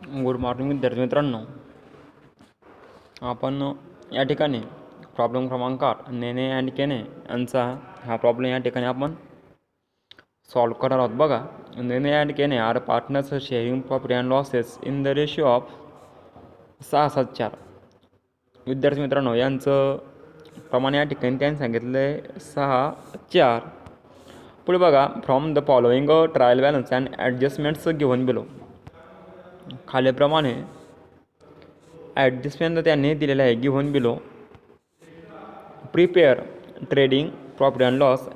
Good morning विद्यार्थी मित्रांनो. आपण या ठिकाणी प्रॉब्लेम क्रमांक 8 नेने अँड केने यांचा हा प्रॉब्लेम या ठिकाणी आपण सॉल्व करणार आहोत. बघा, Nene and Kene are partners sharing profit and losses in the ratio of 6-7-4. विद्यार्थी मित्रांनो, यांचं प्रमाण या ठिकाणी त्यांनी सांगितलं आहे 6-4. पुढे बघा, from the following trial balance and adjustments given below. खालीलप्रमाणे ॲडजस्टमेंट त्यांनी दिलेलं आहे given below. Prepare trading profit and loss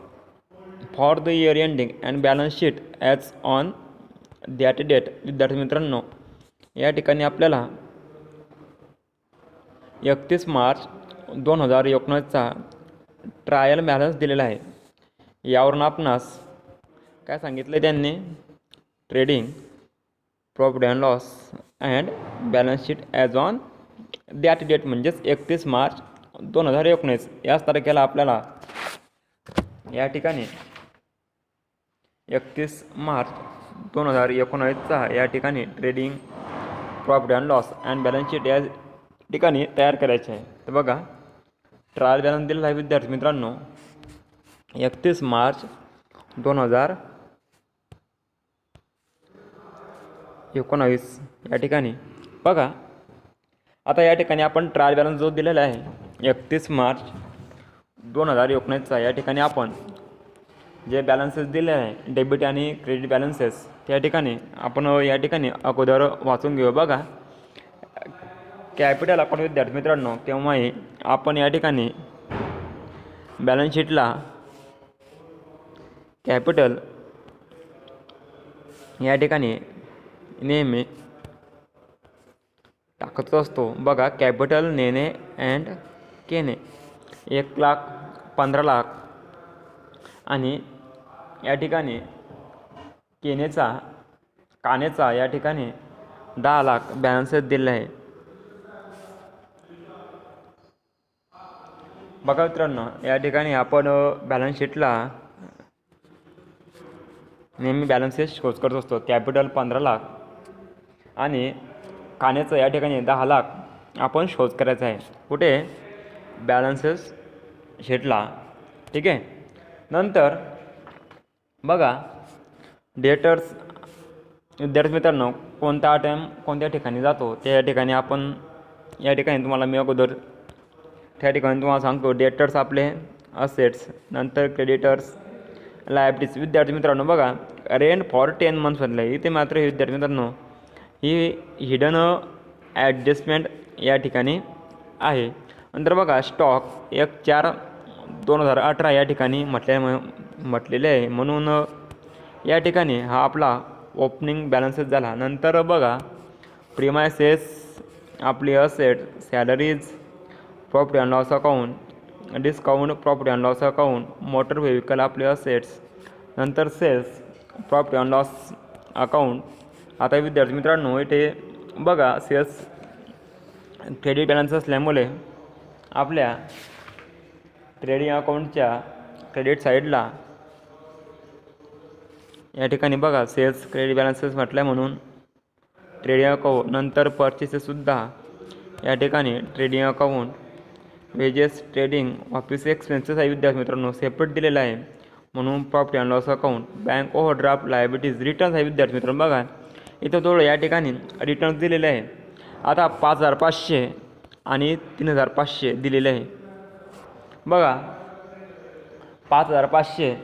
for the year ending and balance sheet as on that date. विद्यार्थी मित्रांनो, या ठिकाणी आपल्याला 31 मार्च 2019चा ट्रायल बॅलन्स दिलेला आहे. यावरून आपणास काय सांगितलं आहे त्यांनी, trading profit and loss and balance sheet as on that date म्हणजेच 31 मार्च 2019 याच तारखेला आपल्याला या ठिकाणी 31 मार्च 2019चा या ठिकाणी trading profit and loss and balance sheet या ठिकाणी तयार करायचे आहे. तर बघा, ट्रायल बॅलन्स दिलेला आहे विद्यार्थी मित्रांनो 31 मार्च 2019 या ठिकाणी. बघा, आता या ठिकाणी आपण ट्रायल बॅलन्स जो दिलेला आहे 31 मार्च 2019चा या ठिकाणी आपण जे बॅलन्सेस दिले आहे डेबिट आणि क्रेडिट बॅलन्सेस त्या ठिकाणी आपण या ठिकाणी अगोदर वाचून घेऊ. बघा, कॅपिटल अकाउंट विद्यार्थी मित्रांनो, तेव्हाही आपण या ठिकाणी बॅलन्स शीटला कॅपिटल या ठिकाणी नेहमी टाकत असतो. बघा, कॅपिटल नेने अँड केने 1 लाख, 15 लाख आणि या ठिकाणी कानेचा या ठिकाणी 10 लाख बॅलन्सेस दिले आहे. बघा मित्रांनो, या ठिकाणी आपण बॅलन्स शीटला नेहमी बॅलन्सेस शोज करत असतो. कॅपिटल 15 लाख आणि कानेचं या ठिकाणी 10 लाख आपण शोज करायचं आहे. कुठे? बॅलन्सेस शीटला. ठीक आहे. नंतर बघा, डेटर्स विद्यार्थी मित्रांनो कोणता आयटम कोणत्या ठिकाणी जातो त्या या ठिकाणी आपण या ठिकाणी तुम्हाला मी अगोदर त्या ठिकाणी तुम्हाला सांगतो. डेटर्स आपले असेट्स, नंतर क्रेडिटर्स लायबिलिटीज. विद्यार्थी मित्रांनो बघा, रेंट फॉर 10 मंथ्स म्हटलं आहे. इथे मात्र विद्यार्थी मित्रांनो ही हिडन ॲडजस्टमेंट या ठिकाणी आहे. नंतर बघा, स्टॉक 1/4/2018 या ठिकाणी म्हटलेले आहे. म्हणून या ठिकाणी हा आपला ओपनिंग बॅलन्सेस झाला. नंतर बघा, प्रिमायसेस आपली asset, salaries, profit and loss account, discount profit and loss account, motor vehicle आपले असेट्स, नंतर sales profit and loss account. आता विद्यार्थी मित्रांनो इथे बघा, सेल्स क्रेडिट बॅलन्स असल्यामुळे आपल्या ट्रेडिंग अकाउंटच्या क्रेडिट साईडला या ठिकाणी बघा सेल्स क्रेडिट बॅलन्सेस म्हटलं म्हणून ट्रेडिंग अकाउंट. नंतर परचेसेससुद्धा या ठिकाणी trading account, wedges, trading office expenses आहे विद्यार्थी मित्रांनो सेपरेट दिलेला आहे म्हणून profit and loss account. Bank overdraft liabilities, returns आहे विद्यार्थी मित्रांनो. बघा, इथं थोडं या ठिकाणी रिटर्न्स दिलेले आहे. आता 5,500 आणि 3,500 दिलेले आहे. बघा, 5,500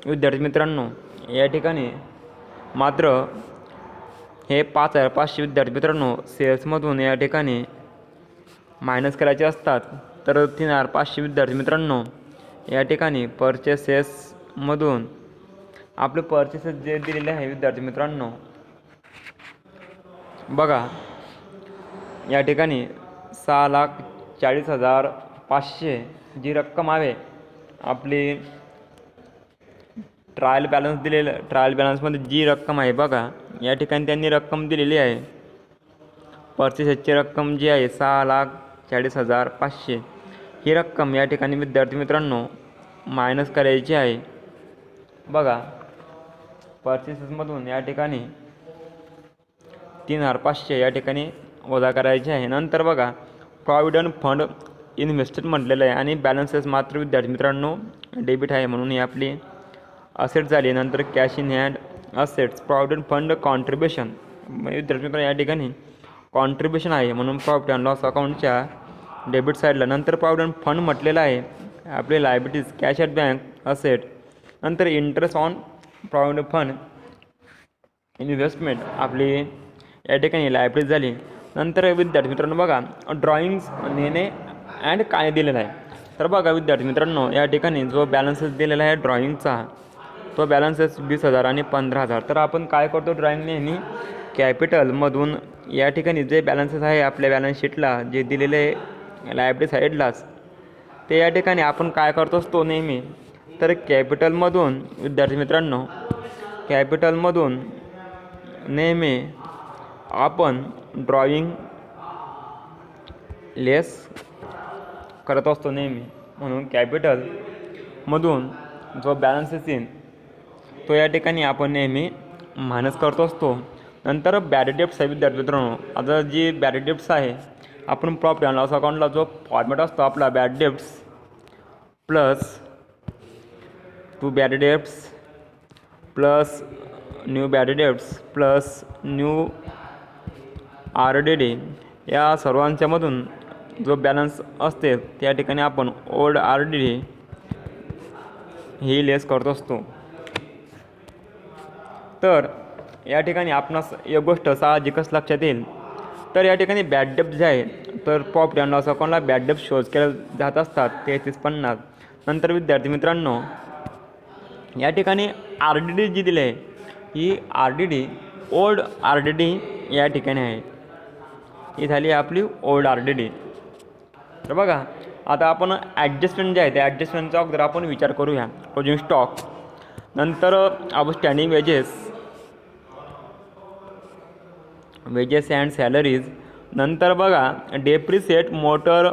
विद्यार्थी मित्रांनो या ठिकाणी मात्र हे 5,500 विद्यार्थी मित्रांनो सेल्समधून या ठिकाणी मायनस करायचे असतात. तर 3,500 विद्यार्थी मित्रांनो या ठिकाणी परचेसेसमधून आपले परचेसेस जे दिलेले आहे विद्यार्थी मित्रांनो. बघा, या ठिकाणी 6,40,500 जी रक्कम आहे आपली ट्रायल बॅलन्समध्ये जी रक्कम आहे बघा, या ठिकाणी त्यांनी रक्कम दिलेली आहे. परचेसेसची रक्कम जी आहे 6,40,500 ही रक्कम या ठिकाणी विद्यार्थी मित्रांनो मायनस करायची आहे. बघा, परचेसेसमधून या ठिकाणी 3,500 या ठिकाणी वजा करायचे आहे. नंतर बघा प्रॉव्हिडंट फंड इन्व्हेस्टेड म्हटलेलं आहे आणि बॅलन्सेस मात्र विद्यार्थी मित्रांनो डेबिट आहे म्हणून ही आपली असेट झाली. नंतर cash in hand assets provident fund contribution विद्यार्थी मित्रांनो या ठिकाणी कॉन्ट्रिब्युशन आहे म्हणून प्रॉफिट अँड लॉस अकाउंटच्या डेबिट साईडला. नंतर प्रॉव्हिडंट फंड म्हटलेलं आहे आपले liabilities cash at bank asset. नंतर interest on provident fund investment आपली या ठिकाणी लायबिलिटीज झाली. नंतर विद्यार्थी मित्रांनो बघा ड्रॉइंग्स नेणे अँड काय दिलेलं आहे. तर बघा विद्यार्थी मित्रांनो या ठिकाणी जो बॅलन्सेस दिलेला आहे ड्रॉइंगचा तो बॅलन्सेस 20,000 आणि 15,000. तर आपण काय करतो ड्रॉइंग नेहमी कॅपिटलमधून या ठिकाणी जे बॅलन्सेस आहे आपल्या बॅलन्स शीटला जे दिलेले लायबिलिटी साईडलाच ते या ठिकाणी आपण काय करतो तो नेहमी तर कॅपिटलमधून विद्यार्थी मित्रांनो कॅपिटलमधून नेहमी आपण ड्रॉइंग लेस करत असतो नेहमी म्हणून कॅपिटलमधून जो बॅलन्सेस येईल तो या ठिकाणी आपण नेहमी मायनस करतो असतो. नंतर बॅड डेप्ट्स आहे विद्यार्थी मित्रांनो. आता जी बॅड डेप्ट्स आहे आपण प्रॉफिट अँड लॉस अकाउंटला जो फॉर्मॅट असतो आपला bad debts plus two bad debts plus new bad debts plus new RDD या सर्वांच्यामधून जो बॅलन्स असते त्या ठिकाणी आपण ओल्ड RDD ही लेस करत असतो. तर या ठिकाणी आपणास एक गोष्ट साहजिकच लक्षात येईल तर या ठिकाणी बॅड डेप्ट जे आहे तर प्रॉफिट अँड लॉस अकाउंटला बॅड डेप्ट शोज केले जात असतात 3350. नंतर विद्यार्थी मित्रांनो या ठिकाणी RDD जी दिली आहे ही RDD ओल्ड RDD या ठिकाणी आहे. ही झाली आपली ओल्ड RDD. तर बघा आता आपण ॲडजस्टमेंट जे आहे त्या ॲडजस्टमेंटचा अगोदर आपण विचार करूया. क्लोजिंग स्टॉक नंतर आउटस्टँडिंग वेजेस अँड सॅलरीज. नंतर बघा डेप्रिसिएट मोटर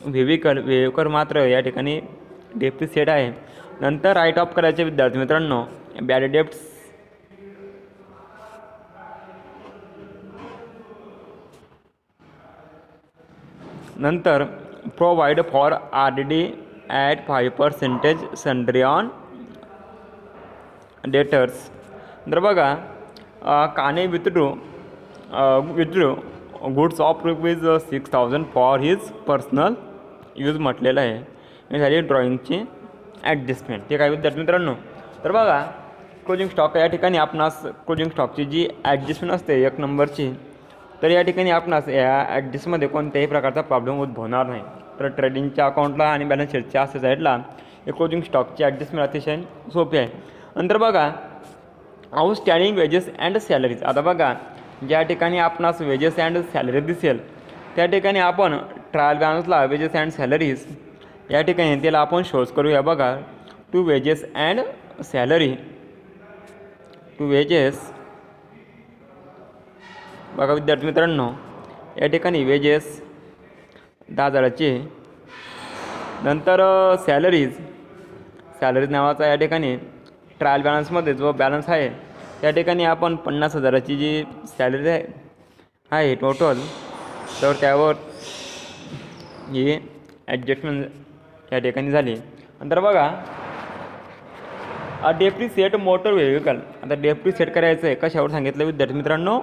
व्हेहिकल मात्र या ठिकाणी डेप्रिसिएट आहे. नंतर राईट ऑफ करायचे विद्यार्थी मित्रांनो बॅड डेप्ट्स नंतर provide for RDD at 5% sundry on debtors. तर बघा काने withdrew goods of ₹6,000 for his personal use म्हटलेलं आहे. हे झाली ड्रॉइंगची ॲडजस्टमेंट. ठीक आहे विद्यार्थी मित्रांनो. तर बघा क्लोजिंग स्टॉक या ठिकाणी आपणास क्लोजिंग स्टॉकची जी ॲडजस्टमेंट असते 1 नंबरची तर या ठिकाणी आपणास या ॲडजस्टमध्ये कोणत्याही प्रकारचा प्रॉब्लेम उद्भवणार नाही. तर ट्रेडिंगच्या अकाउंटला आणि बॅलन्स शीटच्या असे साईडला हे क्लोजिंग स्टॉकची ॲडजस्टमेंट अतिशय सोपी आहे. नंतर बघा आउटस्टँडिंग वेजेस अँड सॅलरीज. आता बघा ज्या ठिकाणी आपणास वेजेस अँड सॅलरी दिसेल त्या ठिकाणी आपण ट्रायल बॅलन्सला वेजेस अँड सॅलरीज या ठिकाणी त्याला आपण शोज करूया. बघा to wages and salary to wages. बघा विद्यार्थी मित्रांनो या ठिकाणी वेजेस 10,000ची. नंतर सॅलरीज नावाचा या ठिकाणी ट्रायल बॅलन्समध्ये जो बॅलन्स आहे त्या ठिकाणी आपण 50,000ची जी सॅलरी आहे टोटल तर त्यावर ही ॲडजस्टमेंट या ठिकाणी झाली. नंतर बघा डेप्रिसिएट मोटर व्हेहिकल. आता डेप्रिसिएट करायचं आहे कशावर सांगितलं विद्यार्थी मित्रांनो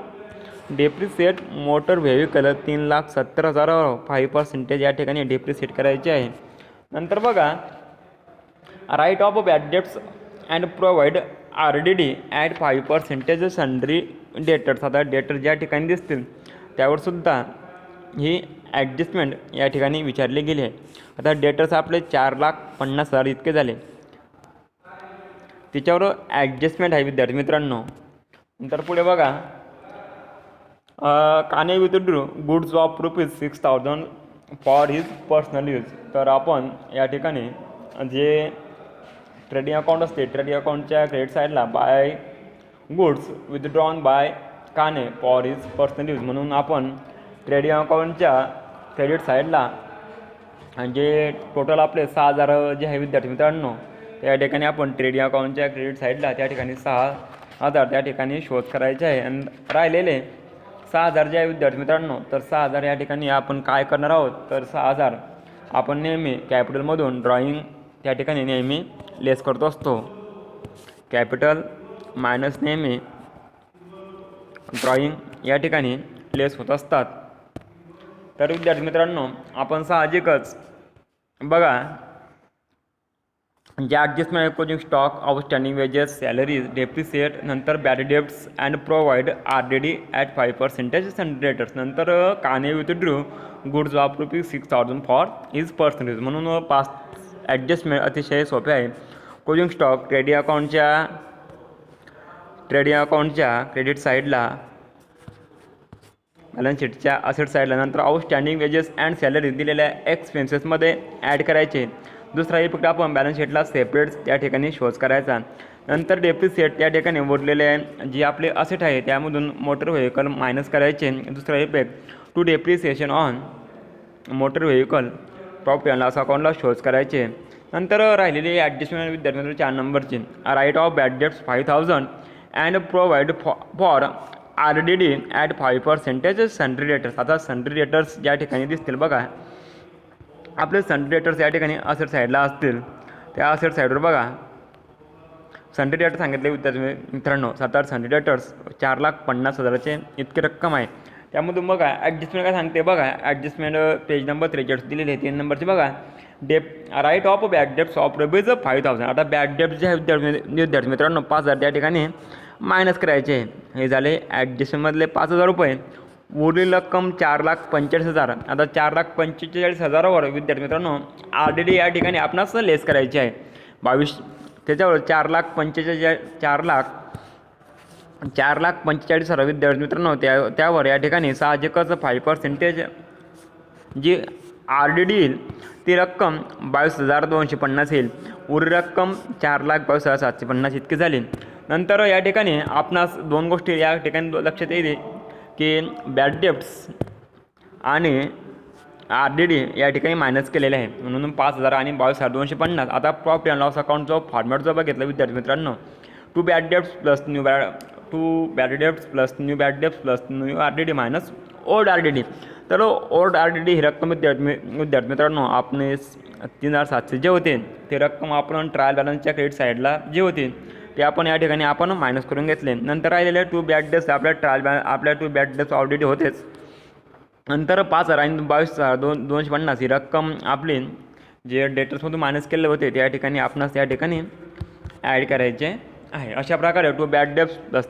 डेप्रिसिएट मोटर व्हेहिकल 3,70,000 5% या ठिकाणी डेप्रिसिएट करायचे आहे. नंतर बघा write off bad debts and provide RDD at 5% sundry debtors. आता डेटर ज्या ठिकाणी दिसतील त्यावरसुद्धा ही ॲडजस्टमेंट या ठिकाणी विचारली गेली आहे. आता डेटर्स आपले 4,50,000 इतके झाले त्याच्यावर ॲडजस्टमेंट आहे विद्यार्थी मित्रांनो. नंतर पुढे बघा काने withdrew goods of ₹6,000 for his personal use. तर आपण या ठिकाणी जे ट्रेडिंग अकाउंट असते ट्रेडिंग अकाउंटच्या क्रेडिट साईडला बाय गुड्स विथड्रॉन बाय काने फॉर हिज पर्सनल यूज म्हणून आपण ट्रेडिंग अकाउंटच्या क्रेडिट साईडला जे टोटल आपले 6,000 जे आहे विद्यार्थी मित्रांनो त्या ठिकाणी आपण ट्रेडिंग अकाउंटच्या क्रेडिट साईडला त्या ठिकाणी 6,000 त्या ठिकाणी शोध करायचे आहे. आणि राहिलेले 6,000 जे आहे विद्यार्थी मित्रांनो, तर 6,000 या ठिकाणी आपण काय करणार आहोत, तर 6,000 आपण नेहमी कॅपिटलमधून ड्रॉइंग त्या ठिकाणी नेहमी लेस करतो असतो. कॅपिटल मायनस नेहमी ड्रॉइंग या ठिकाणी लेस होत असतात. तर विद्यार्थी मित्रांनो, आपण साहजिकच बघा जे adjustment closing stock, outstanding wages, salaries, depreciate, नंतर bad debts and provide RDD at 5% सनरेटर्स, नंतर काने withdrew goods of ₹6,000 for is percentage. म्हणून 5 ॲडजस्टमेंट अतिशय सोपे आहे. क्लोजिंग स्टॉक ट्रेडिंग अकाउंटच्या क्रेडिट साईडला, बॅलन्स शीटच्या असेट साईडला, नंतर आउटस्टँडिंग वेजेस अँड सॅलरी दिलेल्या एक्सपेन्सेसमध्ये ॲड करायचे. दुसरा इफेक्ट आपण बॅलन्स शीटला सेपरेट त्या ठिकाणी शोज करायचा. नंतर डेप्रिसिएट त्या ठिकाणी उरलेले जे आपले असेट आहे त्यामधून मोटर व्हेकल मायनस करायचे. दुसरा effect to depreciation on motor vehicle profit and loss अकाउंटला शोज करायचे. नंतर राहिलेली ॲडजस्टमेंट विद्यार्थी 4 नंबरची, write off bad debts 5,000 and provide for RDD at 5% sundry debtors. आता सन्ड्री डेटर्स या ठिकाणी दिसतील बघा, आपले सन्ड्री डेटर्स या ठिकाणी असेट साईडला असतील. त्या असेट साईडवर बघा सन्ड्री डेटर सांगितले विद्यार्थी मित्रांनो, 7 सन्ड्री डेटर्स 4,50,000 इतकी रक्कम आहे. त्यामधून बघा ॲडजस्टमेंट काय सांगते बघा, ॲडजस्टमेंट पेज नंबर 43 दिलेली आहे. 3 नंबरची बघा, write off bad debts of ₹5,000. आता बॅड डेब्ट जे आहे विद्यार्थी मित्रांनो 5,000 त्या ठिकाणी मायनस करायचे. हे झाले ॲडजस्टमेंटमधले ₹5,000. उरलेली रक्कम 4,45,000. आता 4,45,000वर विद्यार्थी मित्रांनो RDD या ठिकाणी आपणास लेस करायची आहे 22. त्याच्यावर 4,45,000 विद्यार्थी मित्रांनो त्यावर या ठिकाणी साहजिकच 5% जी RDD येईल ती रक्कम 22,250 येईल. उरलेली रक्कम 4,22,750 इतकी झाली. नंतर या ठिकाणी आपणास 2 गोष्टी या ठिकाणी लक्षात येईल की बॅड डेब्ट्स आणि RDD या ठिकाणी मायनस केलेले आहे, म्हणून 5,000 आणि 22,250. आता प्रॉफिट अँड लॉस अकाउंट जो फॉर्मॅट जो बघितला विद्यार्थी मित्रांनो, to bad debts plus new bad debts plus new RDD minus old RDD. तर ओल्ड RDD ही रक्कम विद्यार्थी मित्रांनो आपले 3,700 जे होते ते रक्कम आपण ट्रायल बॅलन्सच्या क्रेडिट साईडला जे होते ते आपण या ठिकाणी आपण मायनस करून घेतले. नंतर राहिलेले 2 बॅड डेब्ट्स आपल्या 2 बॅड डेब्ट्स ऑलरेडी होतेच. नंतर 5,000 आणि 22,250 ही रक्कम आपली जे डेटर्समधून मायनस केले होते त्या ठिकाणी आपणास या ठिकाणी ॲड करायचे आहे. अशा प्रकारे 2 bad debts plus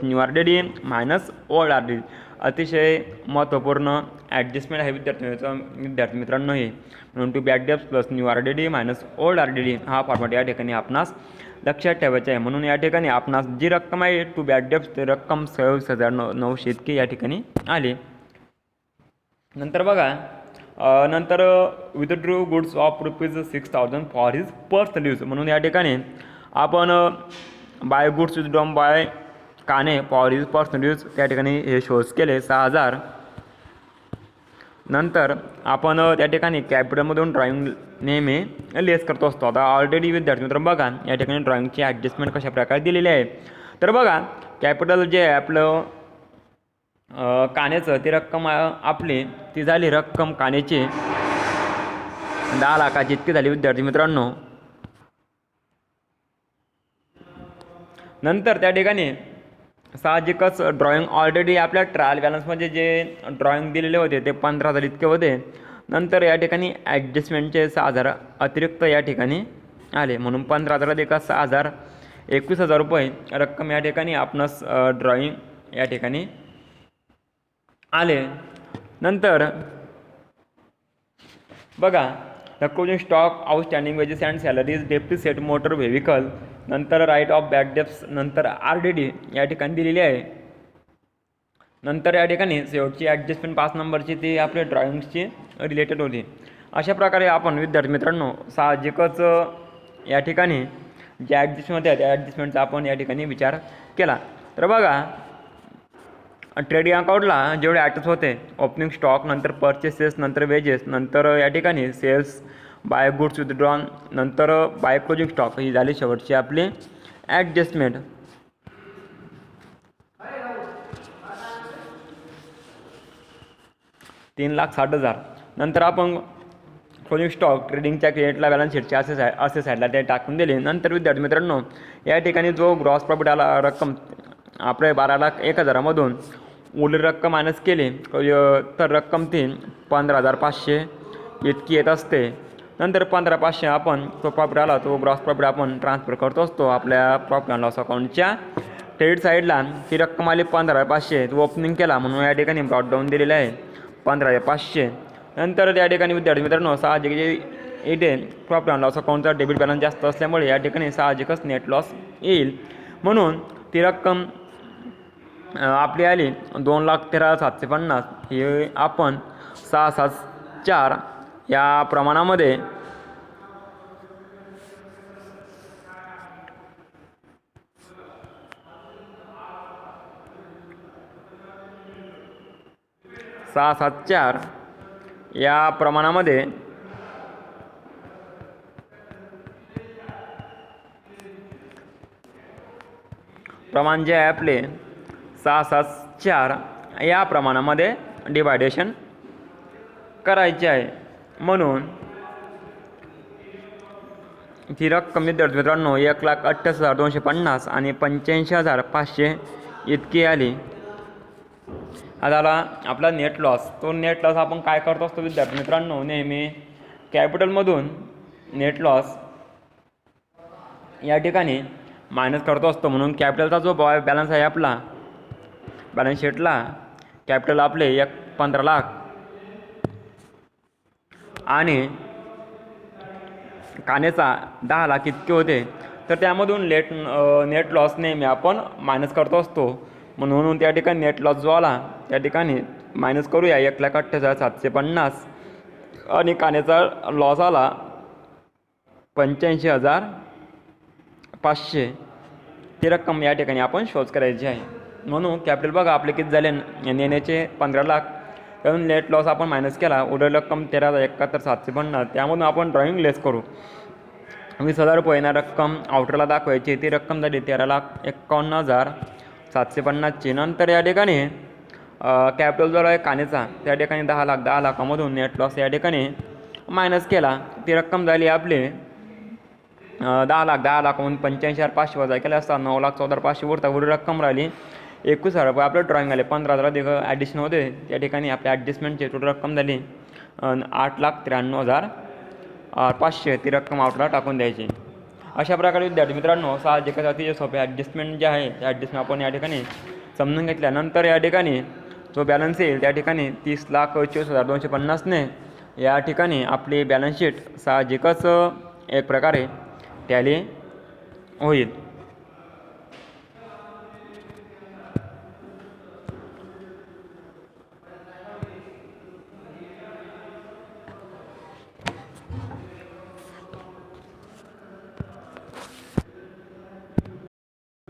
new RDD minus old RDD अतिशय महत्त्वपूर्ण ॲडजस्टमेंट आहे विद्यार्थी मित्रांनो हे. म्हणून 2 bad debts plus new RDD minus old RDD हा फॉर्मॅट या ठिकाणी आपणास लक्षात ठेवायचं आहे. म्हणून या ठिकाणी आपणास जी रक्कम आहे 2 बॅड डेब्ट्स ते रक्कम 26,900 इतकी या ठिकाणी आली. नंतर बघा नंतर withdrew goods of ₹6,000 for his personal use. म्हणून या ठिकाणी आपण बाय गुड्स विथड्रॉन बाय काने फॉर हिज पर्सनल यूज त्या ठिकाणी हे शोज केले 6,000. नंतर आपण त्या ठिकाणी कॅपिटलमधून ड्रॉइंग नेहमी लेस करतो असतो. आता ऑलरेडी विद्यार्थी मित्र बघा या ठिकाणी ड्रॉइंगची ॲडजस्टमेंट कशा प्रकारे दिलेली आहे. तर बघा कॅपिटल जे आहे आपलं कानेचं ती रक्कम आपली ती झाली रक्कम कानेची 10 लाखाची इतकी झाली विद्यार्थी मित्रांनो. नंतर त्या ठिकाणी साहजिकच ड्रॉइंग ऑलरेडी आपल्या ट्रायल बॅलन्समध्ये जे ड्रॉइंग दिलेले होते ते 15,000 इतके होते. नंतर या ठिकाणी ॲडजस्टमेंटचे 6,000 अतिरिक्त या ठिकाणी आले, म्हणून 15,000 एका 6,000 ₹21,000 रक्कम या ठिकाणी आपणास ड्रॉइंग या ठिकाणी आले. नंतर बघा the closing stock, outstanding wedges and salaries, depreciate motor vehicle, नंतर राईट ऑफ बॅड डेब्ट्स, नंतर RDD या ठिकाणी दिलेली आहे. नंतर या ठिकाणी शेवटची ॲडजस्टमेंट 5 नंबरची ती आपल्या ड्रॉइंग्सची रिलेटेड होती. अशा प्रकारे आपण विद्यार्थी मित्रांनो साहजिकच या ठिकाणी जे ॲडजस्टमेंट आहे त्या ॲडजस्टमेंटचा आपण या ठिकाणी विचार केला. तर बघा ट्रेडिंग अकाउंटला जेवढे आयटम्स होते ओपनिंग स्टॉक, नंतर परचेसेस, नंतर वेजेस, नंतर या ठिकाणी सेल्स, बाय गुड्स विथड्रॉन, नंतर बाय क्लोजिंग स्टॉक ही झाली शेवटची आपली ॲडजस्टमेंट. 3,60,000. नंतर आपण क्लोजिंग स्टॉक ट्रेडिंगच्या क्रेडिटला बॅलन्स शीटच्या असे साईडला ते टाकून दिले. नंतर विद्यार्थी मित्रांनो या ठिकाणी जो ग्रॉस प्रॉफिट आला रक्कम आपले 12,01,000मधून उरलेली रक्कम मायनस केली तर रक्कम ती 15,500 इतकी येत असते. नंतर 15,500 आपण तो प्रॉफिट आला तो ग्रॉस प्रॉफिट आपण ट्रान्सफर करत असतो आपल्या प्रॉफिट अँड लॉस अकाउंटच्या क्रेडिट साईडला. ती रक्कम आली 15,500 तो ओपनिंग केला म्हणून या ठिकाणी ब्रॉड डाऊन दिलेलं आहे 15,500. नंतर या ठिकाणी विद्यार्थी मित्रांनो साहजिक इथे प्रॉफिट अँड लॉस अकाउंटचा डेबिट बॅलन्स जास्त असल्यामुळे या ठिकाणी साहजिकच नेट लॉस येईल म्हणून ती रक्कम आपली आली 2,13,750. हे आपण 674 या प्रमाणामध्ये या प्रमाणामध्ये प्रमाण जे आहे आपले 674 या प्रमाणामध्ये डिवायडेशन करायचे आहे म्हणून ती रक्कम विद्यार्थी मित्रांनो 1,28,250 आणि 85,500 इतकी आली. आता आला आपला नेट लॉस. तो नेट लॉस आपण काय करतो असतो विद्यार्थी मित्रांनो नेहमी कॅपिटलमधून नेट लॉस या ठिकाणी मायनस करतो असतो म्हणून कॅपिटलचा जो बॅलन्स आहे आपला बॅलन्स शीटला कॅपिटल आपले 15 लाख आणि कानेचा 10 लाख इतके होते तर त्यामधून नेट लॉस नेहमी आपण मायनस करतो असतो म्हणून त्या ठिकाणी नेट लॉस जो आला त्या ठिकाणी मायनस करूया 1,28,750 आणि कानेचा लॉस आला 85,500. ती रक्कम या ठिकाणी आपण शोध करायची आहे म्हणून कॅपिटल बघा आपले किती झाले नेण्याचे 15 लाख त्यातून नेट लॉस आपण मायनस केला उरलेली रक्कम 13,71,750. त्यामधून आपण ड्रॉइंग लेस करू 20,000 रुपये ना रक्कम आउटरला दाखवायची. ती रक्कम झाली 13,51,750ची. नंतर या ठिकाणी कॅपिटल जो आहे कानेचा त्या ठिकाणी 10 लाखामधून नेट लॉस या ठिकाणी मायनस केला. ती रक्कम झाली आपली 10 लाखामधून 85,500 वजा केला असता 9,14,500 उरता उरली रक्कम राहिली 21,000 रुपये. आपलं ड्रॉइंग आले 15,000 अधिक ॲडिशनल होते त्या ठिकाणी आपल्या ॲडजस्टमेंटची टोटल रक्कम झाली 8,93,500. ती रक्कम आउटला टाकून द्यायची. अशा प्रकारे विद्यार्थी मित्रांनो साहजिकच अतिशय सोपे ॲडजस्टमेंट जे आहे त्या ॲडजस्टमेंट आपण या ठिकाणी समजून घेतल्यानंतर या ठिकाणी जो बॅलन्स येईल त्या ठिकाणी 30,24,250ने या ठिकाणी आपली बॅलन्स शीट साहजिकच एक प्रकारे टॅली होईल.